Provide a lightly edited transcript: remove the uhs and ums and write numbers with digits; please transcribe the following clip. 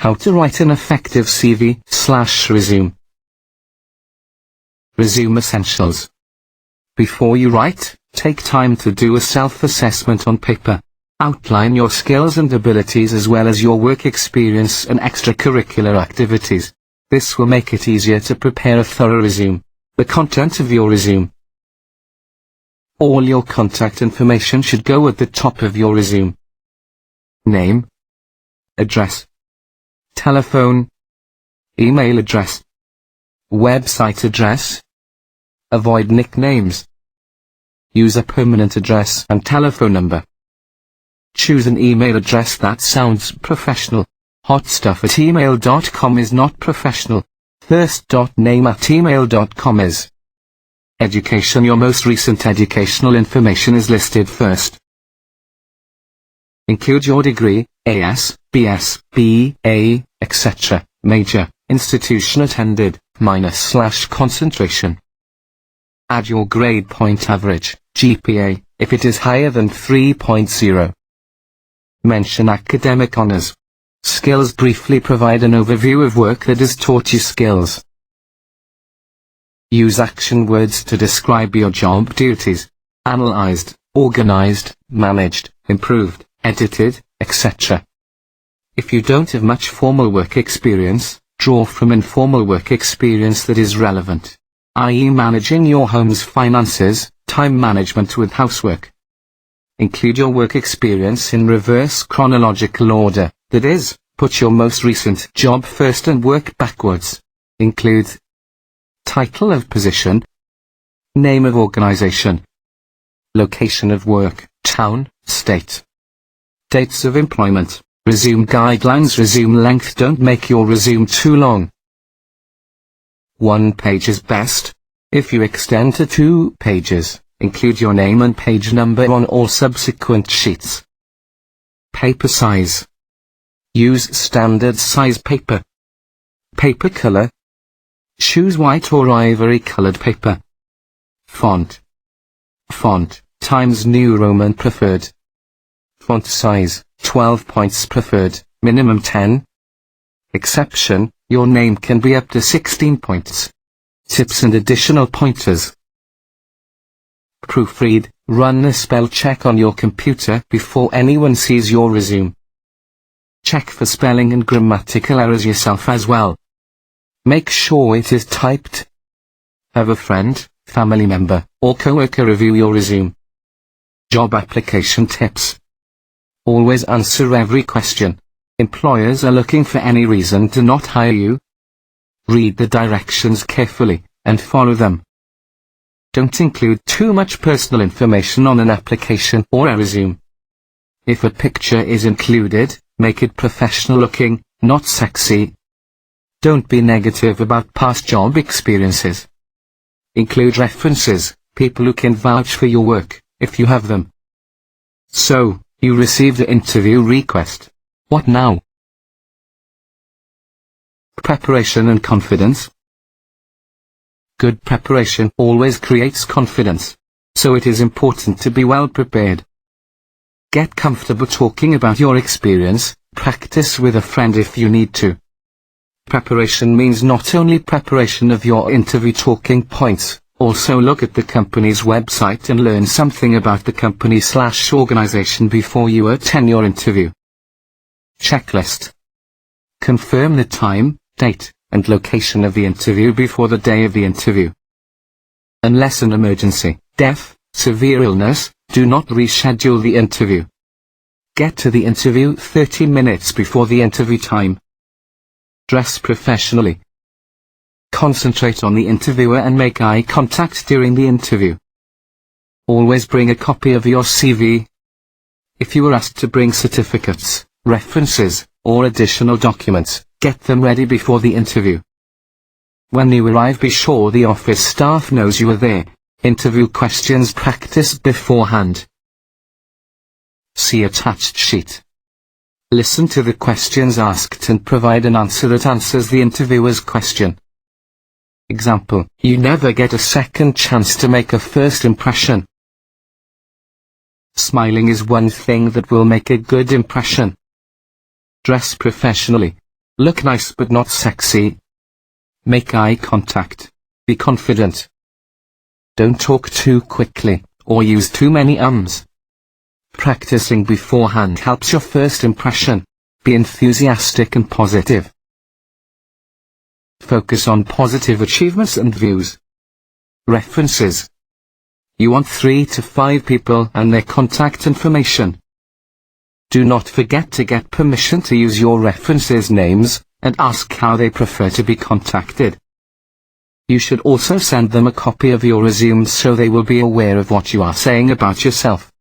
How to write an effective CV/resume. Resume essentials. Before you write, take time to do a self-assessment on paper. Outline your skills and abilities as well as your work experience and extracurricular activities. This will make it easier to prepare a thorough resume. The content of your resume. All your contact information should go at the top of your resume. Name, address, telephone, email address, website address. Avoid nicknames. Use a permanent address and telephone number. Choose an email address that sounds professional. hotstuff@email.com is not professional. first.name@email.com is. Education. Your most recent educational information is listed first. Include your degree, AS, BS, BA, etc., major, institution attended, minus/concentration. Add your grade point average, GPA, if it is higher than 3.0. Mention academic honors. Skills. Briefly provide an overview of work that has taught you skills. Use action words to describe your job duties. Analyzed, organized, managed, improved, edited, etc. If you don't have much formal work experience, draw from informal work experience that is relevant, i.e. managing your home's finances, time management with housework. Include your work experience in reverse chronological order, that is, put your most recent job first and work backwards. Include title of position, name of organization, location of work, town, state, dates of employment, resume guidelines. Resume length. Don't make your resume too long. 1 page is best. If you extend to 2 pages, include your name and page number on all subsequent sheets. Paper size. Use standard size paper. Paper color. Choose white or ivory colored paper. Font. Font, Times New Roman preferred. Font size, 12 points preferred, minimum 10. Exception, your name can be up to 16 points. Tips and additional pointers. Proofread. Run a spell check on your computer before anyone sees your resume. Check for spelling and grammatical errors yourself as well. Make sure it is typed. Have a friend, family member, or coworker review your resume. Job application tips. Always answer every question. Employers are looking for any reason to not hire you. Read the directions carefully, and follow them. Don't include too much personal information on an application or a resume. If a picture is included, make it professional looking, not sexy. Don't be negative about past job experiences. Include references, people who can vouch for your work, if you have them. So, you received the interview request. What now? Preparation and confidence. Good preparation always creates confidence, so it is important to be well prepared. Get comfortable talking about your experience, practice with a friend if you need to. Preparation means not only preparation of your interview talking points, also look at the company's website and learn something about the company/organization before you attend your interview. Checklist. Confirm the time, date, and location of the interview before the day of the interview. Unless an emergency, death, severe illness, do not reschedule the interview. Get to the interview 30 minutes before the interview time. Dress professionally. Concentrate on the interviewer and make eye contact during the interview. Always bring a copy of your CV. If you are asked to bring certificates, references, or additional documents, get them ready before the interview. When you arrive, be sure the office staff knows you are there. Interview questions practiced beforehand. See attached sheet. Listen to the questions asked and provide an answer that answers the interviewer's question. Example, you never get a second chance to make a first impression. Smiling is one thing that will make a good impression. Dress professionally. Look nice but not sexy. Make eye contact. Be confident. Don't talk too quickly, or use too many ums. Practicing beforehand helps your first impression. Be enthusiastic and positive. Focus on positive achievements and views. References. You want 3 to 5 people and their contact information. Do not forget to get permission to use your references' names, and ask how they prefer to be contacted. You should also send them a copy of your resume so they will be aware of what you are saying about yourself.